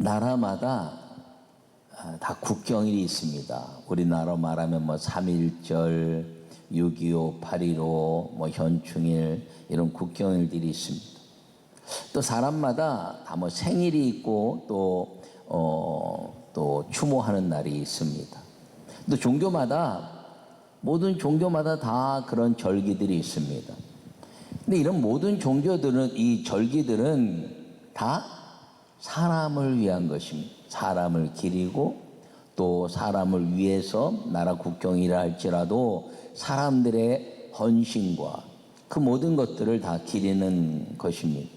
나라마다 다 국경일이 있습니다. 우리나라 말하면 뭐 3.1절, 6.25, 8.15, 뭐 현충일 이런 국경일들이 있습니다. 또 사람마다 다 뭐 생일이 있고 또 추모하는 날이 있습니다. 또 모든 종교마다 다 그런 절기들이 있습니다. 근데 이런 모든 종교들은, 이 절기들은 다 사람을 위한 것입니다. 사람을 기리고 또 사람을 위해서 나라 국경이라 할지라도 사람들의 헌신과 그 모든 것들을 다 기리는 것입니다.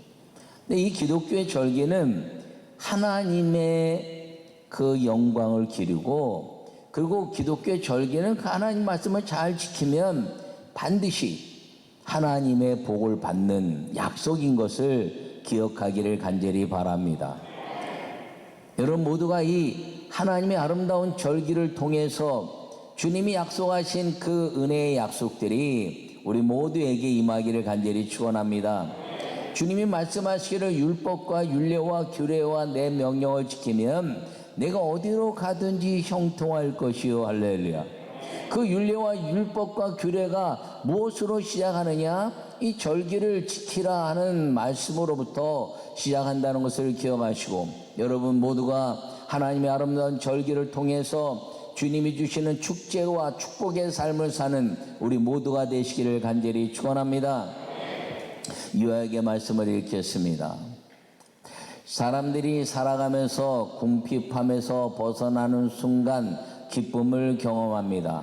근데 이 기독교의 절기는 하나님의 그 영광을 기리고, 그리고 기독교의 절기는 그 하나님 말씀을 잘 지키면 반드시 하나님의 복을 받는 약속인 것을 기억하기를 간절히 바랍니다. 여러분 모두가 이 하나님의 아름다운 절기를 통해서 주님이 약속하신 그 은혜의 약속들이 우리 모두에게 임하기를 간절히 축원합니다. 주님이 말씀하시기를 율법과 율례와 규례와 내 명령을 지키면 내가 어디로 가든지 형통할 것이요. 할렐루야. 그 율례와 율법과 규례가 무엇으로 시작하느냐? 이 절기를 지키라 하는 말씀으로부터 시작한다는 것을 기억하시고, 여러분 모두가 하나님의 아름다운 절기를 통해서 주님이 주시는 축제와 축복의 삶을 사는 우리 모두가 되시기를 간절히 축원합니다. 요약의 말씀을 읽겠습니다. 사람들이 살아가면서 궁핍함에서 벗어나는 순간 기쁨을 경험합니다.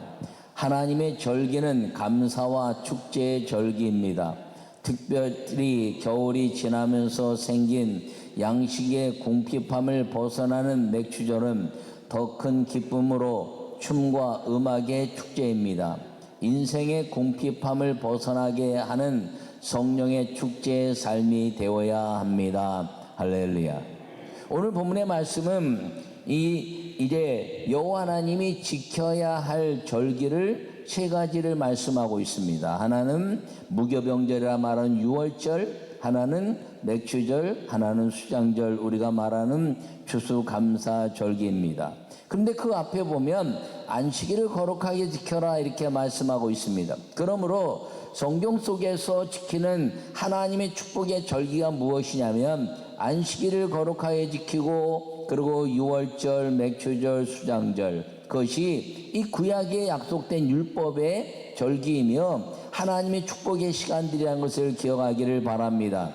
하나님의 절기는 감사와 축제의 절기입니다. 특별히 겨울이 지나면서 생긴 양식의 궁핍함을 벗어나는 맥주절은 더 큰 기쁨으로 춤과 음악의 축제입니다. 인생의 궁핍함을 벗어나게 하는 성령의 축제의 삶이 되어야 합니다. 할렐루야. 오늘 본문의 말씀은 이제 여호와 하나님이 지켜야 할 절기를 세 가지를 말씀하고 있습니다. 하나는 무교병절이라 말하는 유월절, 하나는 맥주절, 하나는 수장절, 우리가 말하는 추수감사절기입니다. 그런데 그 앞에 보면 안식일을 거룩하게 지켜라 이렇게 말씀하고 있습니다. 그러므로 성경 속에서 지키는 하나님의 축복의 절기가 무엇이냐면 안식일을 거룩하게 지키고, 그리고 유월절, 맥주절, 수장절, 그것이 이 구약에 약속된 율법의 절기이며 하나님의 축복의 시간들이라는 것을 기억하기를 바랍니다.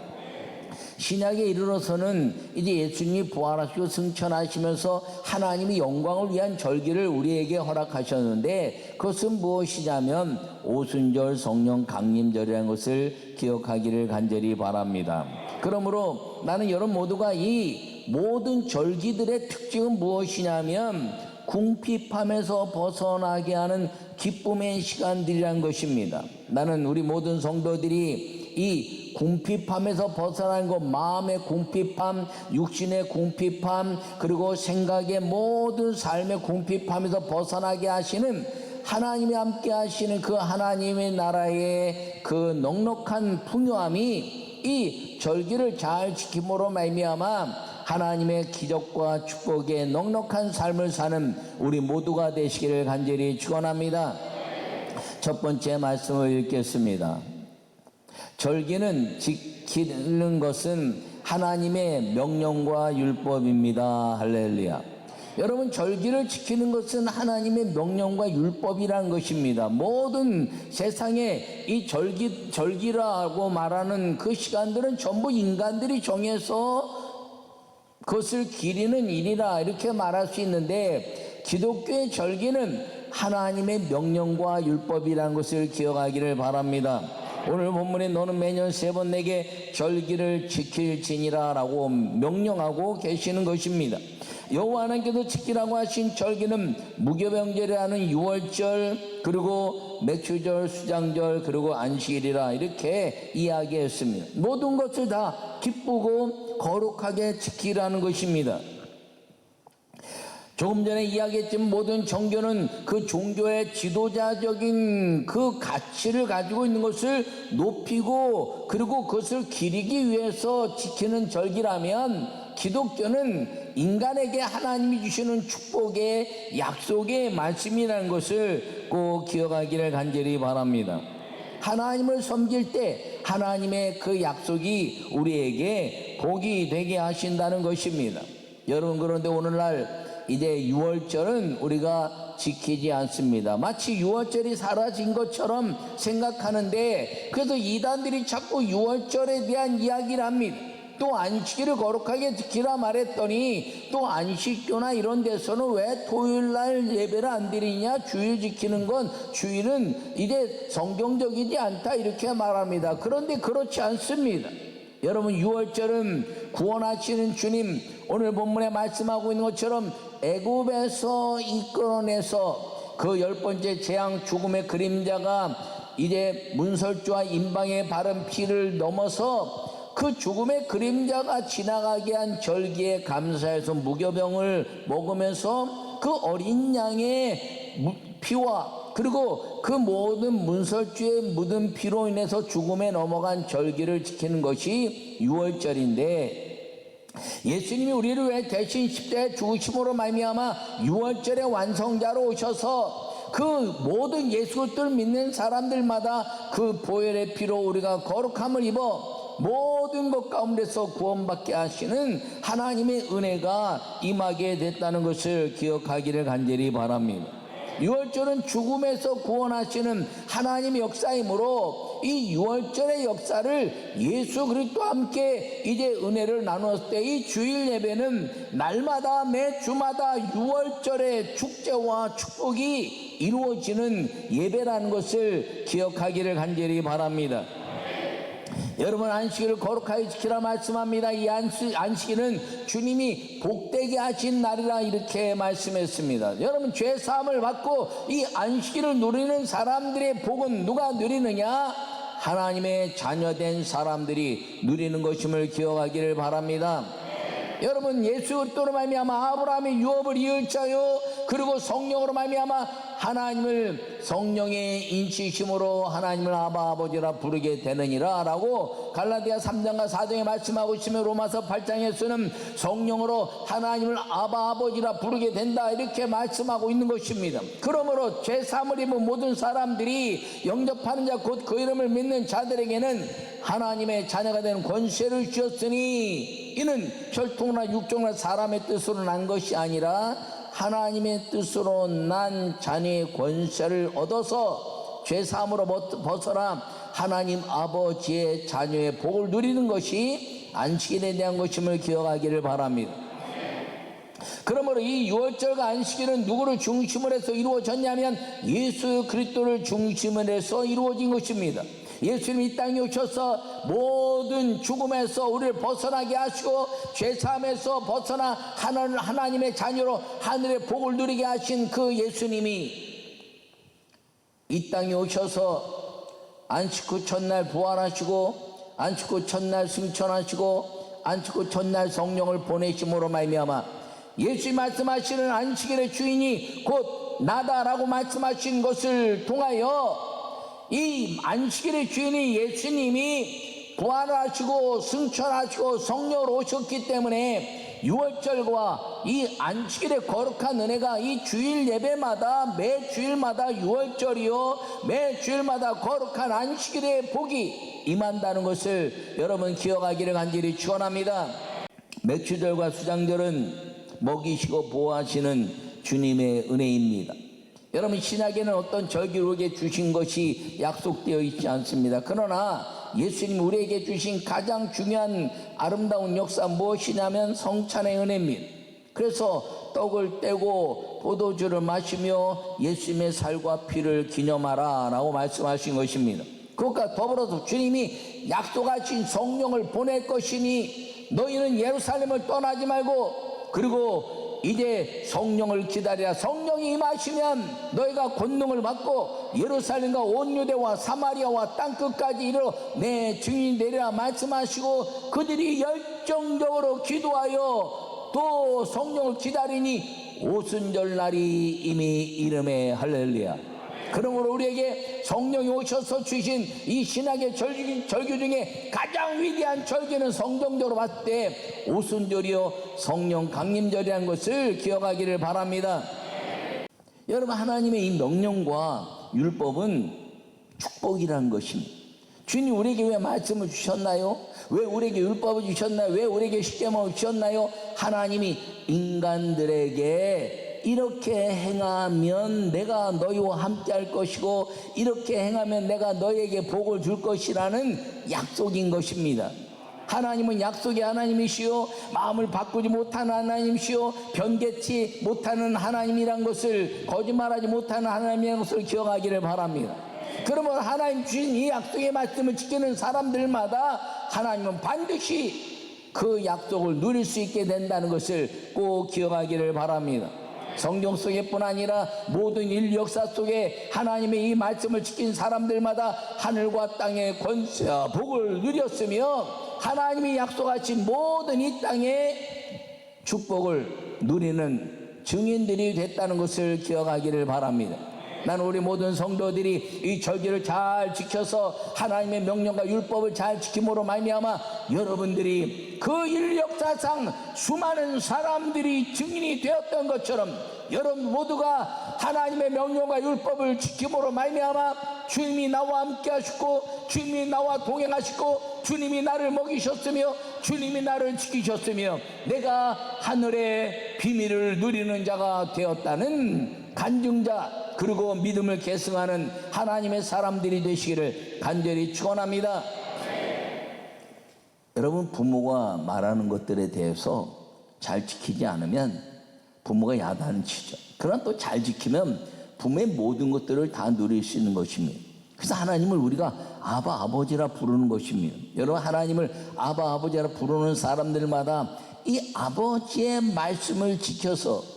신약에 이르러서는 이제 예수님이 부활하시고 승천하시면서 하나님이 영광을 위한 절기를 우리에게 허락하셨는데, 그것은 무엇이냐면 오순절, 성령 강림절이라는 것을 기억하기를 간절히 바랍니다. 그러므로 나는 여러분 모두가 이 모든 절기들의 특징은 무엇이냐면 궁핍함에서 벗어나게 하는 기쁨의 시간들이란 것입니다. 나는 우리 모든 성도들이 이 궁핍함에서 벗어나는 것, 마음의 궁핍함, 육신의 궁핍함, 그리고 생각의 모든 삶의 궁핍함에서 벗어나게 하시는 하나님이 함께 하시는 그 하나님의 나라의 그 넉넉한 풍요함이 이 절기를 잘 지킴으로 말미암아 하나님의 기적과 축복의 넉넉한 삶을 사는 우리 모두가 되시기를 간절히 축원합니다. 첫 번째 말씀을 읽겠습니다. 절기는 지키는 것은 하나님의 명령과 율법입니다. 할렐루야. 여러분, 절기를 지키는 것은 하나님의 명령과 율법이라는 것입니다. 모든 세상에 이 절기라고 말하는 그 시간들은 전부 인간들이 정해서 그것을 기리는 일이라 이렇게 말할 수 있는데, 기독교의 절기는 하나님의 명령과 율법이라는 것을 기억하기를 바랍니다. 오늘 본문에 너는 매년 3번 내게 절기를 지킬지니라 라고 명령하고 계시는 것입니다. 여호와 하나님께서 지키라고 하신 절기는 무교병절이라는 유월절, 그리고 맥주절, 수장절, 그리고 안식일이라 이렇게 이야기했습니다. 모든 것을 다 기쁘고 거룩하게 지키라는 것입니다. 조금 전에 이야기했지만 모든 종교는 그 종교의 지도자적인 그 가치를 가지고 있는 것을 높이고 그리고 그것을 기리기 위해서 지키는 절기라면, 기독교는 인간에게 하나님이 주시는 축복의 약속의 말씀이라는 것을 꼭 기억하기를 간절히 바랍니다. 하나님을 섬길 때 하나님의 그 약속이 우리에게 복이 되게 하신다는 것입니다. 여러분, 그런데 오늘날 이제 유월절은 우리가 지키지 않습니다. 마치 유월절이 사라진 것처럼 생각하는데, 그래서 이단들이 자꾸 유월절에 대한 이야기를 합니다. 또 안식일을 거룩하게 지키라 말했더니 또 안식교나 이런 데서는 왜 토요일날 예배를 안 드리냐, 주일 지키는 건, 주일은 이제 성경적이지 않다 이렇게 말합니다. 그런데 그렇지 않습니다. 여러분, 유월절은 구원하시는 주님, 오늘 본문에 말씀하고 있는 것처럼 애굽에서 이끌어내서 그 10번째 재앙 죽음의 그림자가 이제 문설주와 임방에 바른 피를 넘어서 그 죽음의 그림자가 지나가게 한 절기에 감사해서 무교병을 먹으면서 그 어린 양의 피와 그리고 그 모든 문설주에 묻은 피로 인해서 죽음에 넘어간 절기를 지키는 것이 유월절인데, 예수님이 우리를 왜 대신 십자가에 죽으심으로 말미암아 유월절의 완성자로 오셔서 그 모든 예수 그리스도를 믿는 사람들마다 그 보혈의 피로 우리가 거룩함을 입어 모든 것 가운데서 구원받게 하시는 하나님의 은혜가 임하게 됐다는 것을 기억하기를 간절히 바랍니다. 유월절은 죽음에서 구원하시는 하나님의 역사이므로 이 유월절의 역사를 예수 그리스도와 함께 이제 은혜를 나누었을 때 이 주일 예배는 날마다 매 주마다 유월절의 축제와 축복이 이루어지는 예배라는 것을 기억하기를 간절히 바랍니다. 여러분, 안식일을 거룩하게 지키라 말씀합니다. 이 안식일은 주님이 복되게 하신 날이라 이렇게 말씀했습니다. 여러분, 죄사함을 받고 이 안식일을 누리는 사람들의 복은 누가 누리느냐? 하나님의 자녀된 사람들이 누리는 것임을 기억하기를 바랍니다. 여러분, 예수 그리스도로 말미암아 아브라함의 유업을 이을 자요, 그리고 성령으로 말미암아 하나님을 성령의 인치심으로 하나님을 아바 아버지라 부르게 되느니라 라고 갈라디아 3장과 4장에 말씀하고 있으며, 로마서 8장에서는 성령으로 하나님을 아바 아버지라 부르게 된다 이렇게 말씀하고 있는 것입니다. 그러므로 죄사함을 입은 모든 사람들이 영접하는 자 곧 그 이름을 믿는 자들에게는 하나님의 자녀가 되는 권세를 주셨으니 이는 혈통이나 육종이나 사람의 뜻으로 난 것이 아니라 하나님의 뜻으로 난 자녀의 권세를 얻어서 죄사함으로 벗어나 하나님 아버지의 자녀의 복을 누리는 것이 안식일에 대한 것임을 기억하기를 바랍니다. 그러므로 이 유월절과 안식일은 누구를 중심으로 해서 이루어졌냐면 예수 그리스도를 중심으로 해서 이루어진 것입니다. 예수님이 이 땅에 오셔서 모든 죽음에서 우리를 벗어나게 하시고 죄사함에서 벗어나 하나님의 자녀로 하늘의 복을 누리게 하신 그 예수님이 이 땅에 오셔서 안식 후 첫날 부활하시고 안식 후 첫날 승천하시고 안식 후 첫날 성령을 보내심으로 말미암아 예수님 말씀하시는 안식일의 주인이 곧 나다라고 말씀하신 것을 통하여 이 안식일의 주인이 예수님이 부활하시고 승천하시고 성령으로 오셨기 때문에 유월절과 이 안식일의 거룩한 은혜가 이 주일 예배마다 매 주일마다 유월절이요 매 주일마다 거룩한 안식일의 복이 임한다는 것을 여러분 기억하기를 간절히 축원합니다. 맥주절과 수장절은 먹이시고 보호하시는 주님의 은혜입니다. 여러분, 신약에는 어떤 절기를 우리에게 주신 것이 약속되어 있지 않습니다. 그러나 예수님이 우리에게 주신 가장 중요한 아름다운 역사 무엇이냐면 성찬의 은혜입니다. 그래서 떡을 떼고 포도주를 마시며 예수님의 살과 피를 기념하라 라고 말씀하신 것입니다. 그것과 더불어서 주님이 약속하신 성령을 보낼 것이니 너희는 예루살렘을 떠나지 말고 그리고 이제 성령을 기다리라. 성령이 임하시면 너희가 권능을 받고 예루살렘과 온 유대와 사마리아와 땅끝까지 이르러 내 증인이 되리라 말씀하시고 그들이 열정적으로 기도하여 또 성령을 기다리니 오순절 날이 이미 이름에 할렐루야. 그러므로 우리에게 성령이 오셔서 주신 이 신학의 절기 중에 가장 위대한 절기는 성경적으로 봤을 때 오순절이요 성령 강림절이라는 것을 기억하기를 바랍니다. 여러분, 하나님의 이 명령과 율법은 축복이라는 것입니다. 주님 우리에게 왜 말씀을 주셨나요? 왜 우리에게 율법을 주셨나요? 왜 우리에게 십계명을 주셨나요? 하나님이 인간들에게 이렇게 행하면 내가 너희와 함께 할 것이고 이렇게 행하면 내가 너희에게 복을 줄 것이라는 약속인 것입니다. 하나님은 약속의 하나님이시요 마음을 바꾸지 못하는 하나님이시요 변개치 못하는 하나님이란 것을, 거짓말하지 못하는 하나님이라는 것을 기억하기를 바랍니다. 그러면 하나님 주신 이 약속의 말씀을 지키는 사람들마다 하나님은 반드시 그 약속을 누릴 수 있게 된다는 것을 꼭 기억하기를 바랍니다. 성경 속에뿐 아니라 모든 인류 역사 속에 하나님의 이 말씀을 지킨 사람들마다 하늘과 땅의 권세와 복을 누렸으며 하나님이 약속하신 모든 이 땅의 축복을 누리는 증인들이 됐다는 것을 기억하기를 바랍니다. 나는 우리 모든 성도들이 이 절기를 잘 지켜서 하나님의 명령과 율법을 잘 지킴으로 말미암아 여러분들이 그 인류 역사상 수많은 사람들이 증인이 되었던 것처럼 여러분 모두가 하나님의 명령과 율법을 지킴으로 말미암아 주님이 나와 함께 하시고 주님이 나와 동행하시고 주님이 나를 먹이셨으며 주님이 나를 지키셨으며 내가 하늘의 비밀을 누리는 자가 되었다는 간증자, 그리고 믿음을 계승하는 하나님의 사람들이 되시기를 간절히 축원합니다. 여러분, 부모가 말하는 것들에 대해서 잘 지키지 않으면 부모가 야단치죠. 그러나 또 잘 지키면 부모의 모든 것들을 다 누릴 수 있는 것입니다. 그래서 하나님을 우리가 아바 아버지라 부르는 것입니다. 여러분, 하나님을 아바 아버지라 부르는 사람들마다 이 아버지의 말씀을 지켜서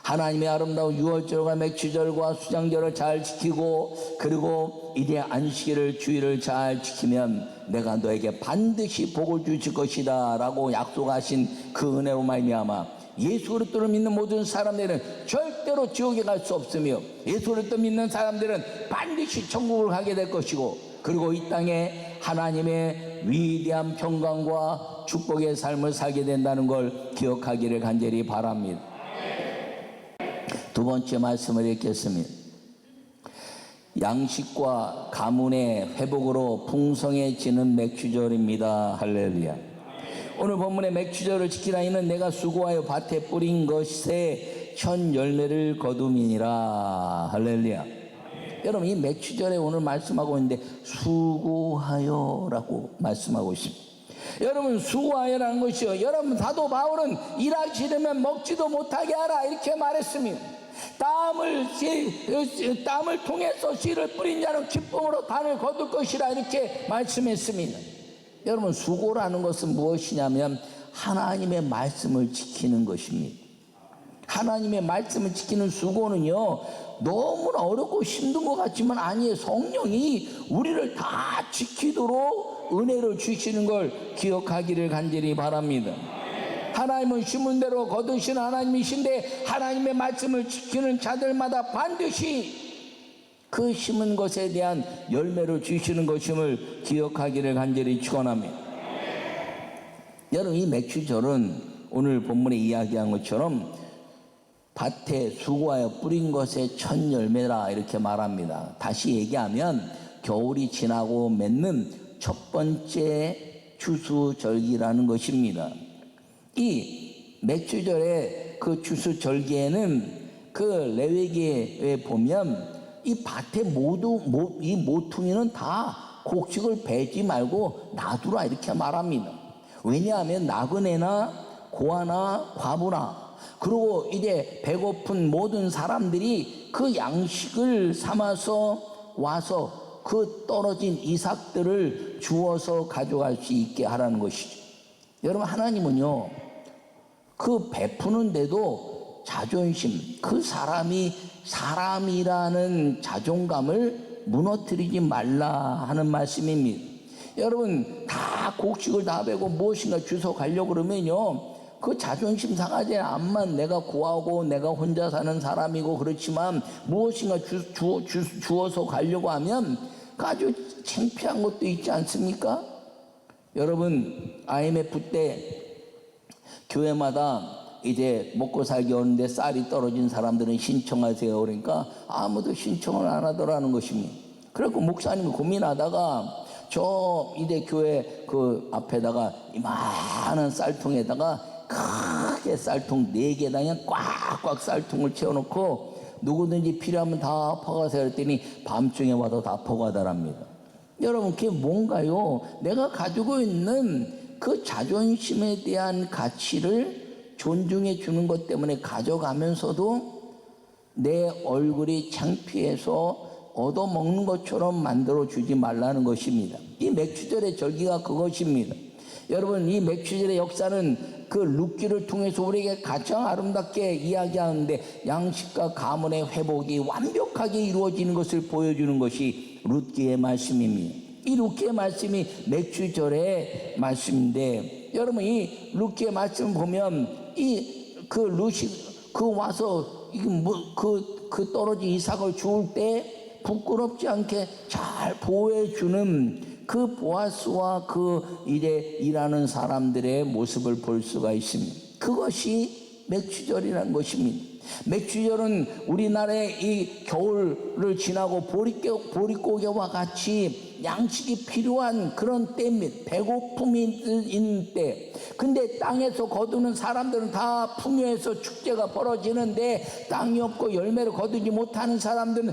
하나님의 아름다운 유월절과 맥주절과 수장절을 잘 지키고 그리고 이제 안식일을 주일을 잘 지키면 내가 너에게 반드시 복을 주실 것이다 라고 약속하신 그 은혜로 말미암아 예수 그리스도를 믿는 모든 사람들은 절대로 지옥에 갈 수 없으며 예수 그리스도 믿는 사람들은 반드시 천국을 가게 될 것이고 그리고 이 땅에 하나님의 위대한 평강과 축복의 삶을 살게 된다는 걸 기억하기를 간절히 바랍니다. 두 번째 말씀을 읽겠습니다. 양식과 가문의 회복으로 풍성해지는 맥주절입니다. 할렐루야. 오늘 본문의 맥주절을 지키라 이는 내가 수고하여 밭에 뿌린 것에 첫 열매를 거둠이니라. 할렐루야. 여러분, 이 맥주절에 오늘 말씀하고 있는데 수고하여 라고 말씀하고 있습니다. 여러분, 수고하여라는 것이요, 여러분 사도 바울은 일하기 싫으면 먹지도 못하게 하라 이렇게 말했습니다. 땀을 통해서 씨를 뿌린 자는 기쁨으로 단을 거둘 것이라 이렇게 말씀했습니다. 여러분, 수고라는 것은 무엇이냐면 하나님의 말씀을 지키는 것입니다. 하나님의 말씀을 지키는 수고는요 너무나 어렵고 힘든 것 같지만 아니에요. 성령이 우리를 다 지키도록 은혜를 주시는 걸 기억하기를 간절히 바랍니다. 하나님은 심은 대로 거두시는 하나님이신데 하나님의 말씀을 지키는 자들마다 반드시 그 심은 것에 대한 열매를 주시는 것임을 기억하기를 간절히 축원합니다. 여러분, 이 맥주절은 오늘 본문에 이야기한 것처럼 밭에 수고하여 뿌린 것의 첫 열매라 이렇게 말합니다. 다시 얘기하면 겨울이 지나고 맺는 첫 번째 추수절기라는 것입니다. 이 맥주절의 그 추수절기에는 그 레위기에 보면 이 밭에 이 모퉁이는 다 곡식을 베지 말고 놔두라 이렇게 말합니다. 왜냐하면 나그네나 고아나 과부나 그리고 이제 배고픈 모든 사람들이 그 양식을 삼아서 와서 그 떨어진 이삭들을 주워서 가져갈 수 있게 하라는 것이죠. 여러분, 하나님은요 그 베푸는데도 자존심, 그 사람이 사람이라는 자존감을 무너뜨리지 말라 하는 말씀입니다. 여러분, 다 곡식을 다 베고 무엇인가 주워 가려고 그러면요 그 자존심 상하지. 암만 내가 고하고 내가 혼자 사는 사람이고 그렇지만 무엇인가 주어서 가려고 하면 아주 창피한 것도 있지 않습니까? 여러분, IMF 때 교회마다 이제 먹고 살기 어려운데 쌀이 떨어진 사람들은 신청하세요. 그러니까 아무도 신청을 안 하더라는 것입니다. 그래서 목사님이 고민하다가 저 이제 교회 그 앞에다가 이만한 쌀통에다가 크게 쌀통 4개다 그냥 꽉꽉 쌀통을 채워놓고 누구든지 필요하면 다 퍼가세요 그랬더니 밤중에 와서 다 퍼가더랍니다. 여러분, 그게 뭔가요? 내가 가지고 있는 그 자존심에 대한 가치를 존중해 주는 것 때문에 가져가면서도 내 얼굴이 창피해서 얻어먹는 것처럼 만들어 주지 말라는 것입니다. 이 맥추절의 절기가 그것입니다. 여러분, 이 맥추절의 역사는 그 룻기를 통해서 우리에게 가장 아름답게 이야기하는데 양식과 가문의 회복이 완벽하게 이루어지는 것을 보여주는 것이 룻기의 말씀입니다. 이 룻기의 말씀이 맥추절의 말씀인데, 여러분, 이 룻기의 말씀 보면 그 룻이 와서 그 떨어진 이삭을 주울 때 부끄럽지 않게 잘 보호해주는 그 보아스와 그 이제 일하는 사람들의 모습을 볼 수가 있습니다. 그것이 맥추절이라는 것입니다. 맥추절은 우리나라의 이 겨울을 지나고 보릿고개와 같이 양식이 필요한 그런 때입니다. 배고픔이 있는 때. 근데 땅에서 거두는 사람들은 다 풍요해서 축제가 벌어지는데 땅이 없고 열매를 거두지 못하는 사람들은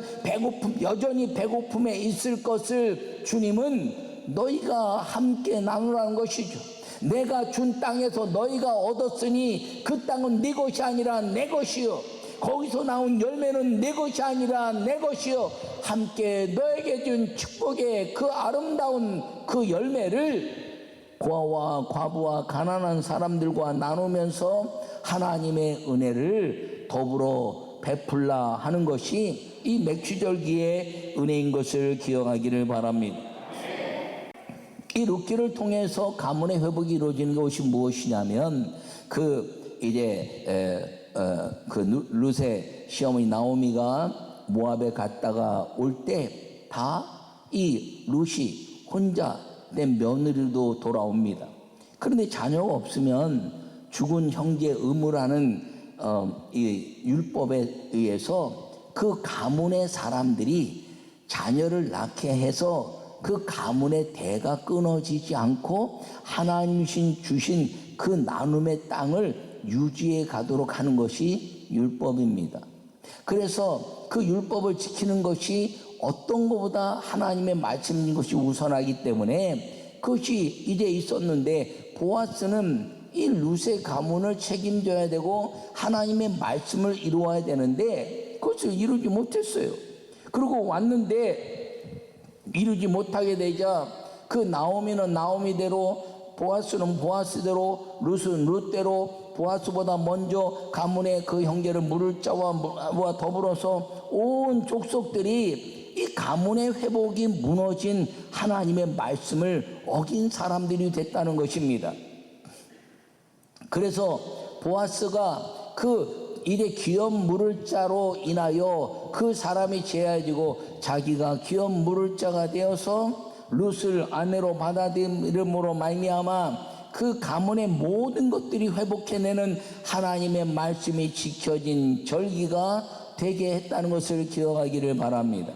여전히 배고픔에 있을 것을 주님은 너희가 함께 나누라는 것이죠. 내가 준 땅에서 너희가 얻었으니 그 땅은 네 것이 아니라 내 것이요, 거기서 나온 열매는 내 것이 아니라 내 것이요, 함께 너에게 준 축복의 그 아름다운 그 열매를 고아와 과부와 가난한 사람들과 나누면서 하나님의 은혜를 더불어 베풀라 하는 것이 이 맥추절기의 은혜인 것을 기억하기를 바랍니다. 이 룻기를 통해서 가문의 회복이 이루어지는 것이 무엇이냐면 그 룻의 시어머니 나오미가 모압에 갔다가 올 때 다 이 룻이 혼자 된 며느리도 돌아옵니다. 그런데 자녀가 없으면 죽은 형제 의무라는 이 율법에 의해서 그 가문의 사람들이 자녀를 낳게 해서 그 가문의 대가 끊어지지 않고 하나님 주신 그 나눔의 땅을 유지해 가도록 하는 것이 율법입니다. 그래서 그 율법을 지키는 것이 어떤 것보다 하나님의 말씀인 것이 우선하기 때문에 그것이 이제 있었는데, 보아스는 이 룻의 가문을 책임져야 되고 하나님의 말씀을 이루어야 되는데 그것을 이루지 못했어요. 그리고 왔는데 이루지 못하게 되자 그 나오미는 나오미대로, 보아스는 보아스대로, 룻은 룻대로 보아스보다 먼저 가문의 그 형제를 물을 자와 더불어서 온 족속들이 이 가문의 회복이 무너진 하나님의 말씀을 어긴 사람들이 됐다는 것입니다. 그래서 보아스가 그 이제 귀염 물을 자로 인하여 그 사람이 제하여지고 자기가 귀염 물을 자가 되어서 룻을 아내로 받아들임으로 말미암아 그 가문의 모든 것들이 회복해내는 하나님의 말씀이 지켜진 절기가 되게 했다는 것을 기억하기를 바랍니다.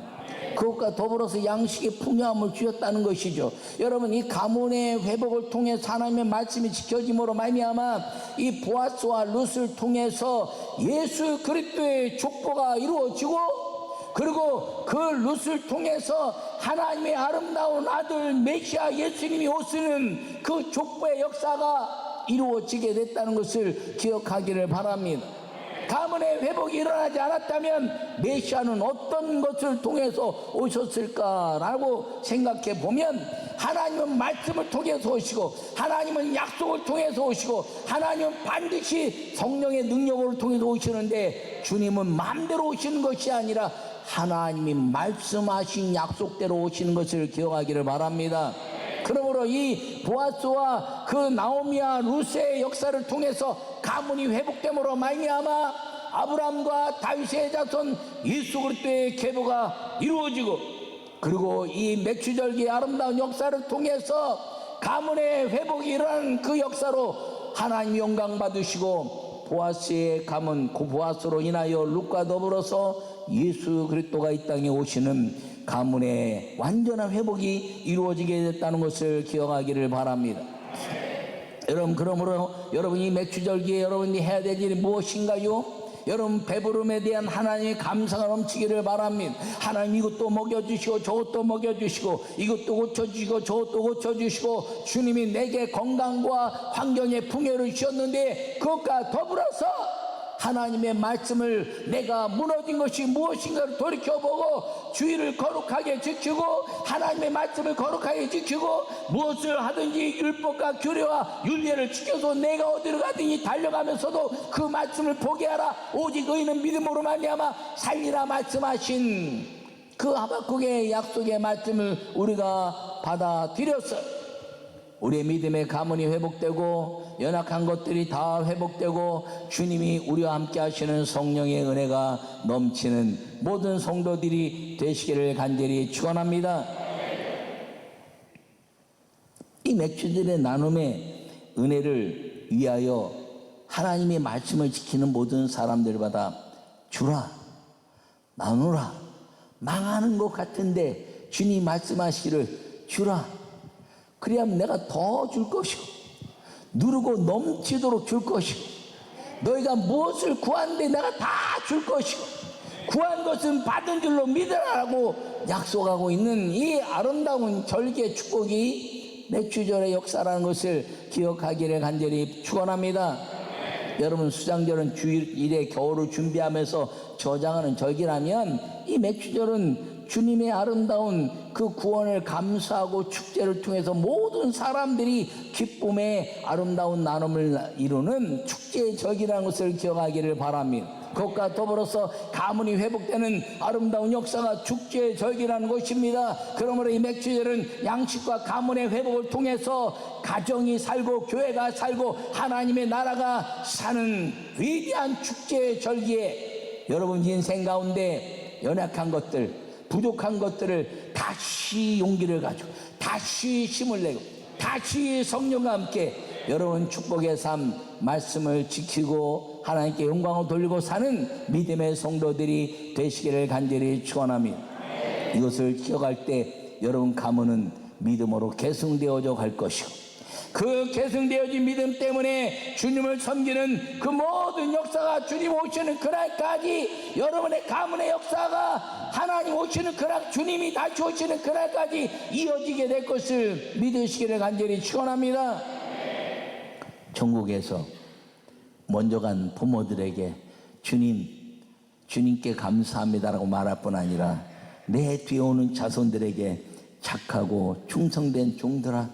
그것과 더불어서 양식의 풍요함을 주셨다는 것이죠. 여러분, 이 가문의 회복을 통해서 하나님의 말씀이 지켜짐으로 말미암아 이 보아스와 룻을 통해서 예수 그리스도의 족보가 이루어지고, 그리고 그 룻을 통해서 하나님의 아름다운 아들 메시아 예수님이 오시는 그 족보의 역사가 이루어지게 됐다는 것을 기억하기를 바랍니다. 가문의 회복이 일어나지 않았다면 메시아는 어떤 것을 통해서 오셨을까라고 생각해 보면, 하나님은 말씀을 통해서 오시고, 하나님은 약속을 통해서 오시고, 하나님은 반드시 성령의 능력을 통해서 오시는데, 주님은 마음대로 오시는 것이 아니라 하나님이 말씀하신 약속대로 오시는 것을 기억하기를 바랍니다. 그러므로 이 보아스와 그 나오미와 루스의 역사를 통해서 가문이 회복됨으로 말미암아 아브라함과 다윗의 자손 예수 그리스도의 계보가 이루어지고, 그리고 이 맥주절기의 아름다운 역사를 통해서 가문의 회복이 일어나는 그 역사로 하나님 영광 받으시고, 보아스의 가문, 그 보아스로 인하여 룻과 더불어서 예수 그리스도가 이 땅에 오시는 가문의 완전한 회복이 이루어지게 됐다는 것을 기억하기를 바랍니다. 여러분, 그러므로 여러분이 맥주절기에 여러분이 해야 될 일이 무엇인가요? 여러분, 배부름에 대한 하나님의 감사가 넘치기를 바랍니다. 하나님 이것도 먹여주시고 저것도 먹여주시고 이것도 고쳐주시고 저것도 고쳐주시고, 주님이 내게 건강과 환경의 풍요를 주셨는데 그것과 더불어서 하나님의 말씀을 내가 무너진 것이 무엇인가를 돌이켜보고 주의를 거룩하게 지키고 하나님의 말씀을 거룩하게 지키고, 무엇을 하든지 율법과 규례와 윤례를 지켜서 내가 어디로 가든지 달려가면서도 그 말씀을 포기하라. 오직 의인은 믿음으로 말미암아 살리라 말씀하신 그 하박국의 약속의 말씀을 우리가 받아들였어요. 우리의 믿음의 가문이 회복되고 연약한 것들이 다 회복되고 주님이 우리와 함께 하시는 성령의 은혜가 넘치는 모든 성도들이 되시기를 간절히 축원합니다. 이 맥주들의 나눔의 은혜를 위하여 하나님의 말씀을 지키는 모든 사람들마다 주라, 나누라. 망하는 것 같은데 주님 말씀하시기를 주라, 그래야면 내가 더 줄 것이고 누르고 넘치도록 줄 것이고, 너희가 무엇을 구하는데 내가 다 줄 것이고 구한 것은 받은 줄로 믿으라고 약속하고 있는 이 아름다운 절기의 축복이 맥주절의 역사라는 것을 기억하기를 간절히 축원합니다. 여러분, 수장절은 주일에 겨울을 준비하면서 저장하는 절기라면 이 맥주절은 주님의 아름다운 그 구원을 감사하고 축제를 통해서 모든 사람들이 기쁨의 아름다운 나눔을 이루는 축제의 절기라는 것을 기억하기를 바랍니다. 그것과 더불어서 가문이 회복되는 아름다운 역사가 축제의 절기라는 것입니다. 그러므로 이 맥주절은 양식과 가문의 회복을 통해서 가정이 살고 교회가 살고 하나님의 나라가 사는 위대한 축제의 절기에 여러분 인생 가운데 연약한 것들, 부족한 것들을 다시 용기를 가지고 다시 힘을 내고 다시 성령과 함께 여러분 축복의 삶 말씀을 지키고 하나님께 영광을 돌리고 사는 믿음의 성도들이 되시기를 간절히 축원합니다. 이것을 기억할 때 여러분 가문은 믿음으로 계승되어져 갈 것이고, 그 계승되어진 믿음 때문에 주님을 섬기는 그 모든 역사가 주님 오시는 그날까지, 여러분의 가문의 역사가 하나님 오시는 그날, 주님이 다시 오시는 그날까지 이어지게 될 것을 믿으시기를 간절히 축원합니다. 천국에서 먼저 간 부모들에게 주님께 감사합니다라고 말할 뿐 아니라 내 뒤에 오는 자손들에게 착하고 충성된 종들아,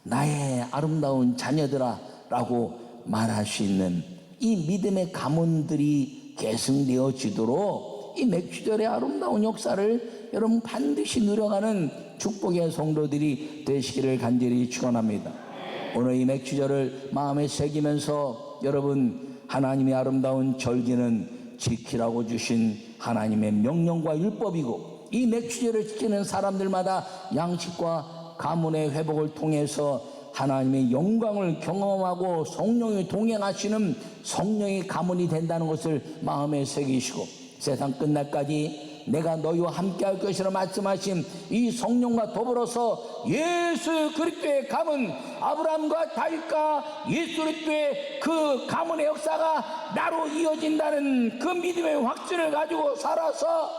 나의 아름다운 자녀들아 라고 말할 수 있는 이 믿음의 가문들이 계승되어지도록 이 맥주절의 아름다운 역사를 여러분 반드시 누려가는 축복의 성도들이 되시기를 간절히 축원합니다. 오늘 이 맥주절을 마음에 새기면서 여러분, 하나님의 아름다운 절기는 지키라고 주신 하나님의 명령과 율법이고, 이 맥주절을 지키는 사람들마다 양식과 가문의 회복을 통해서 하나님의 영광을 경험하고 성령이 동행하시는 성령의 가문이 된다는 것을 마음에 새기시고, 세상 끝날까지 내가 너희와 함께 할 것이라 말씀하신 이 성령과 더불어서 예수 그리스도의 가문, 아브라함과 다윗과 예수 그리스도의 그 가문의 역사가 나로 이어진다는 그 믿음의 확신을 가지고 살아서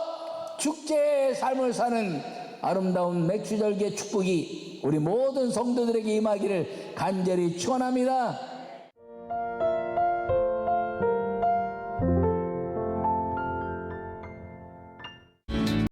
축제의 삶을 사는 아름다운 맥주절기의 축복이 우리 모든 성도들에게 임하기를 간절히 축원합니다.